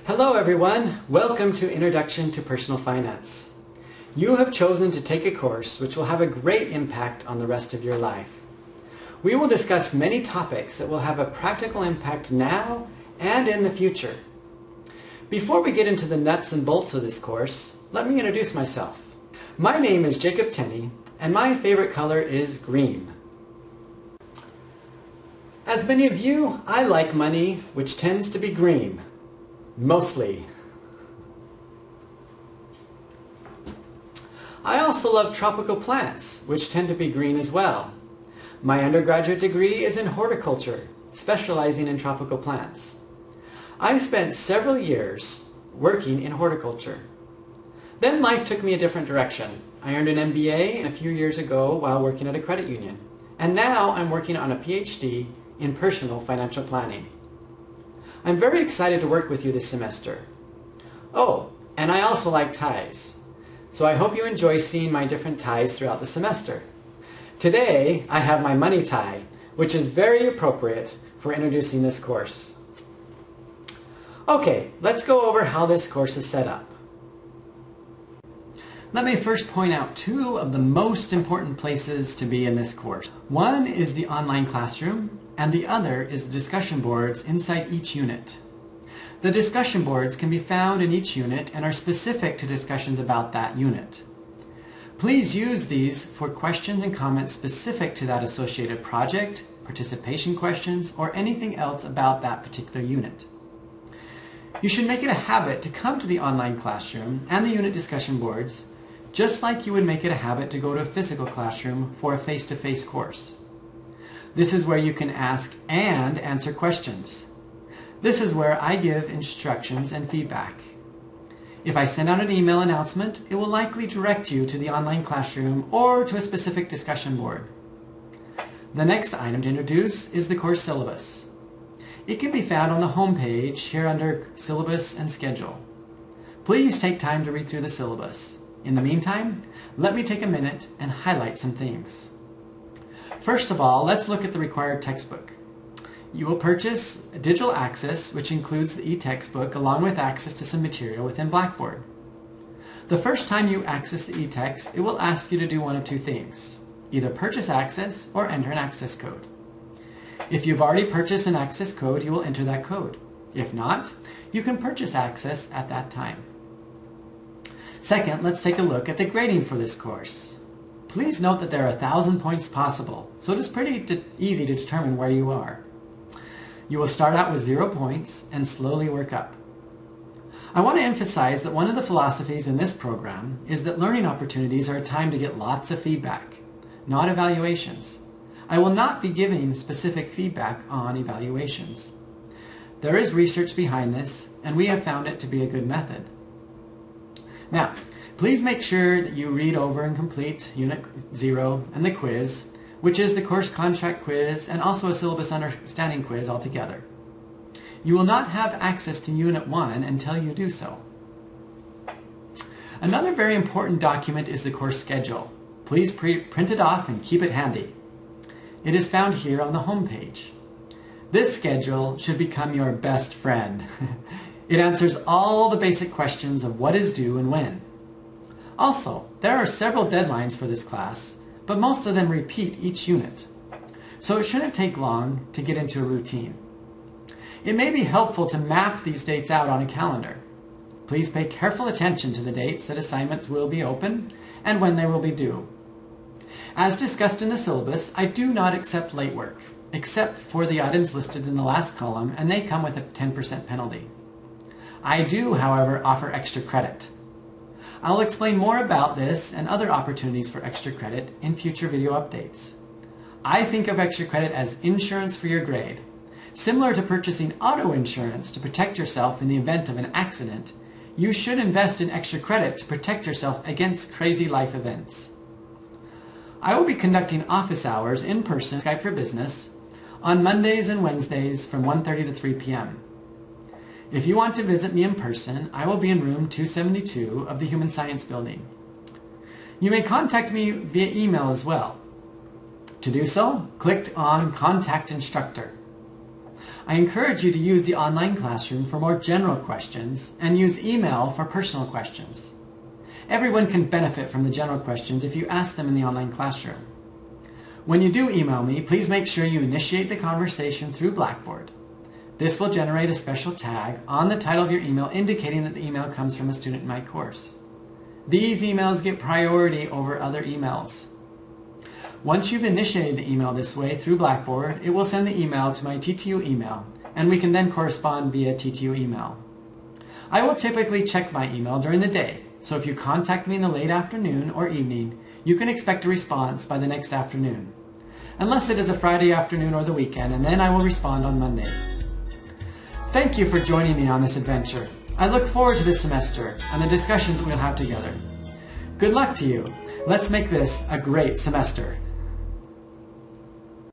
Hello everyone, welcome to Introduction to Personal Finance. You have chosen to take a course which will have a great impact on the rest of your life. We will discuss many topics that will have a practical impact now and in the future. Before we get into the nuts and bolts of this course, let me introduce myself. My name is Jacob Tenney, and my favorite color is green. As many of you, I like money which tends to be green. Mostly. I also love tropical plants, which tend to be green as well. My undergraduate degree is in horticulture, specializing in tropical plants. I spent several years working in horticulture. Then life took me a different direction. I earned an MBA a few years ago while working at a credit union, and now I'm working on a PhD in personal financial planning. I'm very excited to work with you this semester. Oh, and I also like ties. So I hope you enjoy seeing my different ties throughout the semester. Today, I have my money tie, which is very appropriate for introducing this course. Okay, let's go over how this course is set up. Let me first point out two of the most important places to be in this course. One is the online classroom, and the other is the discussion boards inside each unit. The discussion boards can be found in each unit and are specific to discussions about that unit. Please use these for questions and comments specific to that associated project, participation questions, or anything else about that particular unit. You should make it a habit to come to the online classroom and the unit discussion boards, just like you would make it a habit to go to a physical classroom for a face-to-face course. This is where you can ask and answer questions. This is where I give instructions and feedback. If I send out an email announcement, it will likely direct you to the online classroom or to a specific discussion board. The next item to introduce is the course syllabus. It can be found on the home page here under Syllabus and Schedule. Please take time to read through the syllabus. In the meantime, let me take a minute and highlight some themes. First of all, let's look at the required textbook. You will purchase digital access, which includes the e-textbook along with access to some material within Blackboard. The first time you access the e-text, it will ask you to do one of two things. Either purchase access or enter an access code. If you've already purchased an access code, you will enter that code. If not, you can purchase access at that time. Second, let's take a look at the grading for this course. Please note that there are 1,000 points possible, so it is pretty easy to determine where you are. You will start out with 0 points and slowly work up. I want to emphasize that one of the philosophies in this program is that learning opportunities are a time to get lots of feedback, not evaluations. I will not be giving specific feedback on evaluations. There is research behind this, and we have found it to be a good method. Now, please make sure that you read over and complete Unit 0 and the quiz, which is the course contract quiz and also a syllabus understanding quiz altogether. You will not have access to Unit 1 until you do so. Another very important document is the course schedule. Please print it off and keep it handy. It is found here on the home page. This schedule should become your best friend. It answers all the basic questions of what is due and when. Also, there are several deadlines for this class, but most of them repeat each unit. So it shouldn't take long to get into a routine. It may be helpful to map these dates out on a calendar. Please pay careful attention to the dates that assignments will be open and when they will be due. As discussed in the syllabus, I do not accept late work, except for the items listed in the last column, and they come with a 10% penalty. I do, however, offer extra credit. I'll explain more about this and other opportunities for extra credit in future video updates. I think of extra credit as insurance for your grade. Similar to purchasing auto insurance to protect yourself in the event of an accident, you should invest in extra credit to protect yourself against crazy life events. I will be conducting office hours in person, Skype for Business, on Mondays and Wednesdays from 1:30 to 3 p.m. If you want to visit me in person, I will be in room 272 of the Human Science Building. You may contact me via email as well. To do so, click on Contact Instructor. I encourage you to use the online classroom for more general questions and use email for personal questions. Everyone can benefit from the general questions if you ask them in the online classroom. When you do email me, please make sure you initiate the conversation through Blackboard. This will generate a special tag on the title of your email indicating that the email comes from a student in my course. These emails get priority over other emails. Once you've initiated the email this way through Blackboard, it will send the email to my TTU email, and we can then correspond via TTU email. I will typically check my email during the day, so if you contact me in the late afternoon or evening, you can expect a response by the next afternoon, unless it is a Friday afternoon or the weekend, and then I will respond on Monday. Thank you for joining me on this adventure. I look forward to this semester and the discussions we'll have together. Good luck to you. Let's make this a great semester.